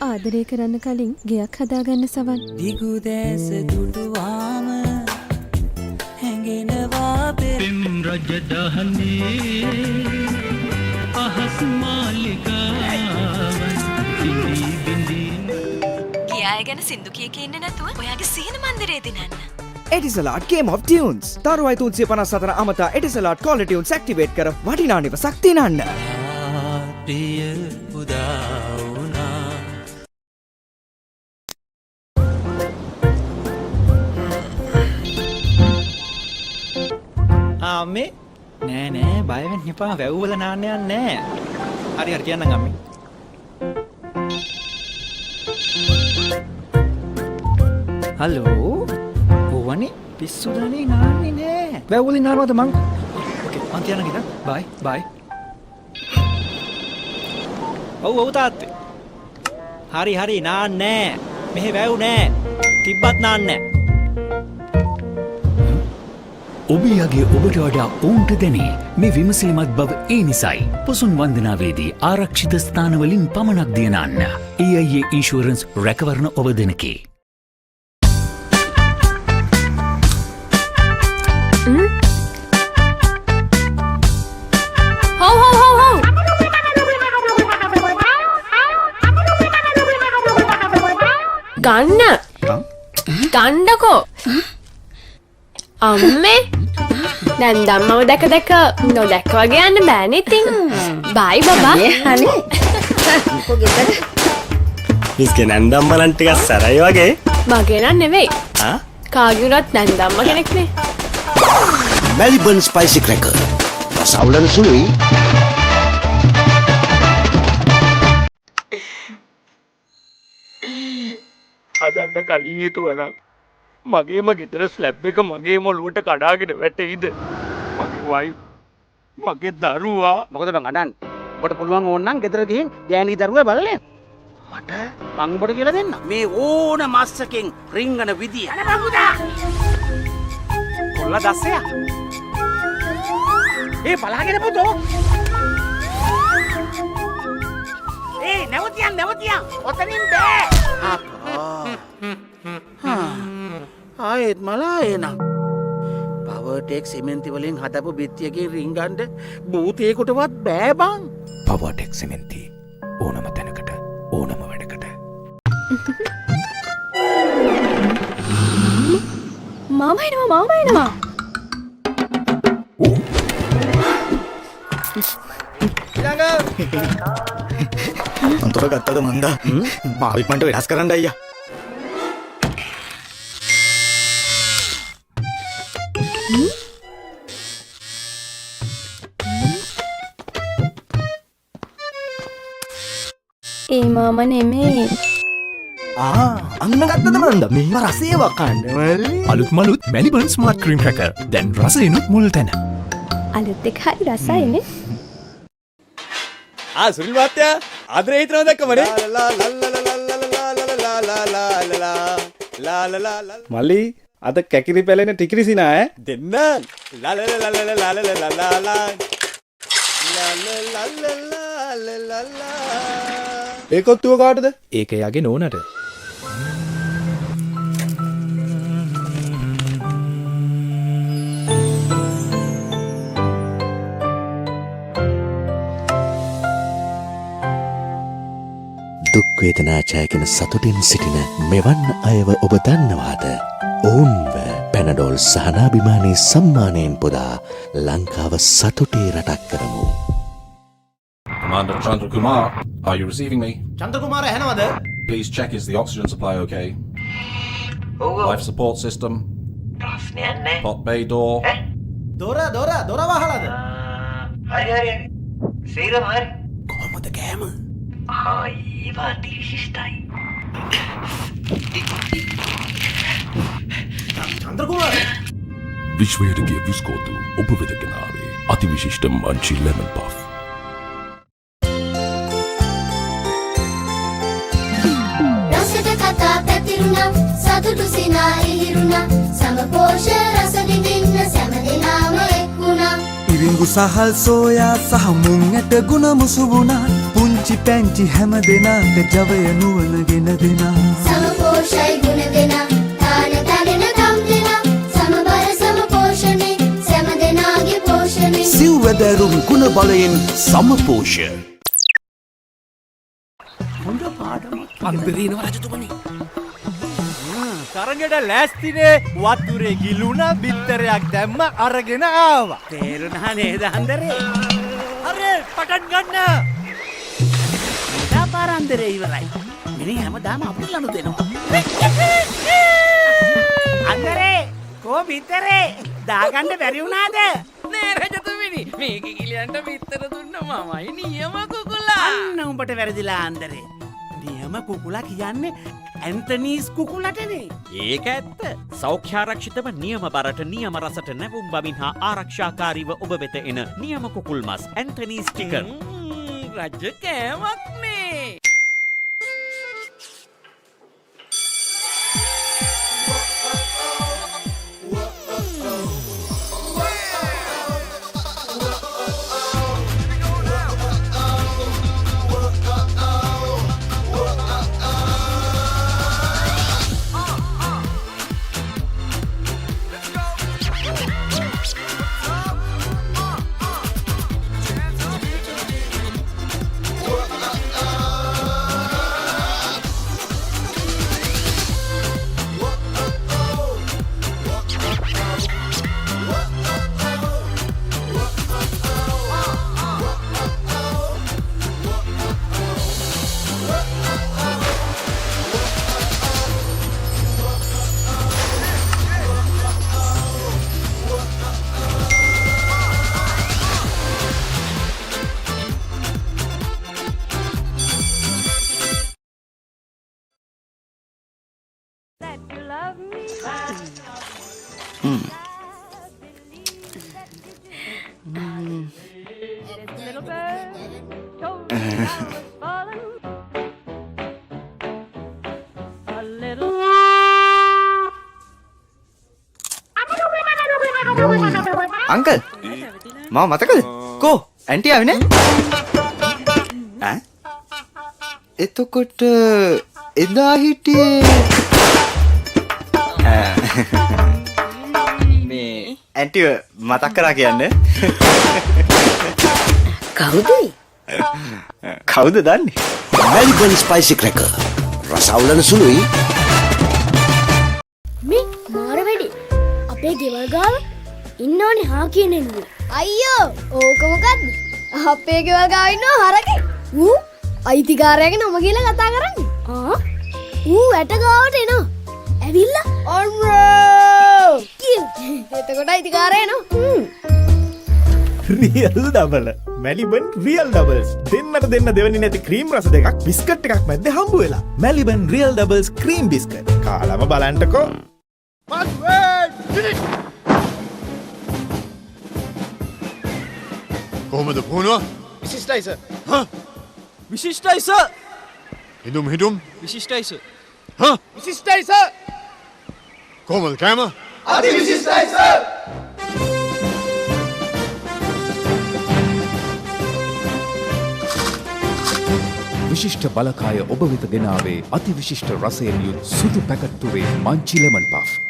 ආදරය කරන්න කලින් ගෙයක් හදාගන්න සවන්. දිගු දැස දුටුවාම හැඟෙනවා පෙම් රජ දහනේ අහස් මාලිකාවන් සිඳි බිඳි. ගියාය ගැන සින්දු කිය කියන්නේ නැතුව ඔයාගේ සීන මන්දිරේ දිනන්න. Etisalat Game of Tunes. තරුවයි 354 අමතා Etisalat Call Tunes activate කර වටිනා නිවසක් දිනන්න. ප්‍රිය උදා වුණා. අම්මේ නෑ නෑ බය වෙන්න එපා වැව්වල නාන්න යන්නේ නෑ. හරි හරි කියන්නම් අම්මේ. හලෝ කොවනේ පිස්සුදනේ නාන්නේ නෑ. වැව්වලින් නානවද මං? ඕකේ මං කියන්න ගියා. බයි බයි. ඔව් තාත්තේ. හරි හරි නාන්නේ නෑ. මෙහෙ වැව් නෑ. තිබ්බත් නාන්නේ නෑ. ඔබයාගේ ඔබට වඩා ඔවුන්ට දැනේ මේ විමසිලිමත් බව ඒ නිසයි. පොසොන් වන්දනාවේදී ආරක්ෂිත ස්ථානවලින් පමණක් දියනන්න. AIA ඉන්ෂුරන්ස් රැකවරණ ඔබ දෙනකේ. ගන්න ගණ්ඩකෝ අම්මේ දැන් දම්මව දැක දැක නොදැක්ක වගේ යන්න බෑනේ ඉතින්. බයි බබා. හනේ. ඉස්කේ නන්දම් බලන් ටිකක් සරයි වගේ. මගේ නන් නෙවෙයි. කාගේ උනත් නන්දම්ම කෙනෙක්නේ. Melbourne Spicy Cracker. සවුලන සුළුයි. හදන්න කලින් හිතුවනම් මගේම ගෙදර ස්ලැබ් එක මගේම ඔලුවට කඩාගෙන වැටෙයිද? මගේ වයිෆ් මගේ දරුවා මොකද බං අඩන් ඔබට පුළුවන් ඕන නම් ගෙදර ගිහින් ගෑණි දරුවා බලන්න. මට මං ඔබට කියලා දෙන්න. මේ ඕන මස්සකින් රිංගන විදිය. අර බංගුදා. කොල්ල දැස්සය. ඒ බලාගෙන පුතෝ. ඒ නැවතියන් ඔතනින් බෑ. ආයෙත් මලා එනම් පවර්ටෙක් සිමෙන්ති වලින් හදපු බිත්තියකින් රිංගන්ඩ භූතයකොටවත් බෑ බං. පවර්ටෙක් සිමෙන්ති ඕනම තැනකට ඕනම වැඩකට. මාමයිනවා අන්තර ගත්තද මන්දා මාවිත්මට වෙනස් කරන්න අයියා. ඒ මාම නෙමේ. අන්න ගත්තද මන්ද මෙම රසේවා කන්න අලුත් මලුත් Melbourne Smart Cream Cracker. දැන් රසයෙන්ුත් මුල් තැන. අලුත් එක හරි රසයිනේ. සුනිල් මහත්තයා ආදරේ හිතනවා දැක්කමනේ. මල්ලි අද කැකිරි පැලෙන ටිකිරිසිනා ඈ දෙන්න. ඒක ඔත්තුව කාටද? ඒක යාගේ නෝනට. දුක් වේදනා ජයගෙන සතුටින් සිටින මෙවන් අයව ඔබ දන්නවාද? ඔවුන්ව පැනඩෝල් සහනාභිමානී සම්මානයෙන් පුදා ලංකාව සතුටේ රටක් කරමු. Commander Chandra Kumar, are you receiving me? Chandra Kumara ඇහෙනවද? Please check is the oxygen supply okay? Life support system? ප්‍රශ්නයක් නැහැ. Pot bay door? දොර වහලාද? හරි. සීරම හරි. කොහොමද කෑම? ඒවා අතිවිශිෂ්ටයි. චන්ද්‍ර කුමාර විශ්වයට ගිය විස්කෝතු ඔබ වෙත ගෙනාවේ අතිවිශිෂ්ට මංචි ලෙමන් පෆ්. රසට කතා පැතිරුණා සතුටු සිනා ඉහිරුණා සමපෝෂ රස විඳින්න සෑම දිනම එක් වුණා. ඉරිඟු සහල් සෝයා සහ මුං ඇට ගුණ මුසු වුණා. පුංචි පුංචි පැංචි හැම දෙනාට ජවය නුවණ ගෙන දෙනා සමපෝෂයි ගුණ දෙනා දාන තැනෙන කම් දෙනා සමබර සමපෝෂණේ සෑම දෙනාගේ පෝෂණේ සිව්වැදෑරුම් ගුණ බලයෙන් සමපෝෂ. අන්දරීන රජතුමනි. තරගෙට ලෑස්තිනේ වතුරේ ගිලුණ බිත්තරයක් දැම්ම අරගෙන ආවා. තේරුණා නේද අන්දරේ? අරේ පටන් ගන්න. පාරන්දරේ ඉවරයි. මිනිහ හැමදාම අපිට ලනු දෙනවා. අන්දරේ කෝ බිත්තරේ දාගන්න බැරි වුණාද? නෑ රජතුමනි මේක කිලියන්ට බිත්තර දුන්න මමයි නියම කුකුලා. අන්න උඹට වැරදිලා අන්දරේ. නියම කුකුලා කියන්නේ ඇන්තනීස් කුකුලටනේ. ඒක ඇත්ත. සෞඛ්‍යාරක්ෂිතව නියම බරට නියම රසට නැවුම් බමින් හා ආරක්ෂාකාරීව ඔබ වෙත එන නියම කුකුල් මස් ඇන්තනීස් චිකන්. රජ කෑමක් නේ. අංකල් මම මතකද කෝ ඇන්ටි ආවේ නේ ඈ එතකොට එදා හිටියේ මේ ඇන්ටිව මතක් කරා කියන්නේ කවුද දන්නේ මැල්බන් ස්පයිසි ක්‍රැකර් රසවුලන සුළුයි. මේ මාර වැඩි අපේ ගෙවල් ගාව ඉන්න ඕනේ හා කියන එන්නේ. අයියෝ ඕක මොකද්ද? අපේ ගෙවල් ගාව ඉන්නව හරකෙක්. ඌ අයිතිකාරයාගේ නම කියලා කතා කරන්නේ. ඌ ඇට ගාවට එනවා. ඇවිල්ලා ඔන්රෝ එතකොට අයිතිකාරයා එනවා. රියල් ඩබල් මැලිබන් රියල් ඩබල්ස් දෙන්නට දෙන්න දෙවනි නැති ක්‍රීම් රස දෙකක් බිස්කට් එකක් මැද්ද හම්බ වෙලා Maliban real doubles cream biscuit කාලම බලන්ටකෝ. කොහොමද පුහුණුව? විශිෂ්ටයි සර්. විශිෂ්ටයි සර් හිදුම් විශිෂ්ටයි සර් විශිෂ්ටයි සර්. කොහොමද කෑම? අති විශිෂ්ටයි සර්. විශිෂ්ට බලකාය ඔබ වෙත ගෙනාවේ අති විශිෂ්ට රසයෙන් යුත් සුදු පැකට්ටුවේ මංචි ලෙමන් පෆ්.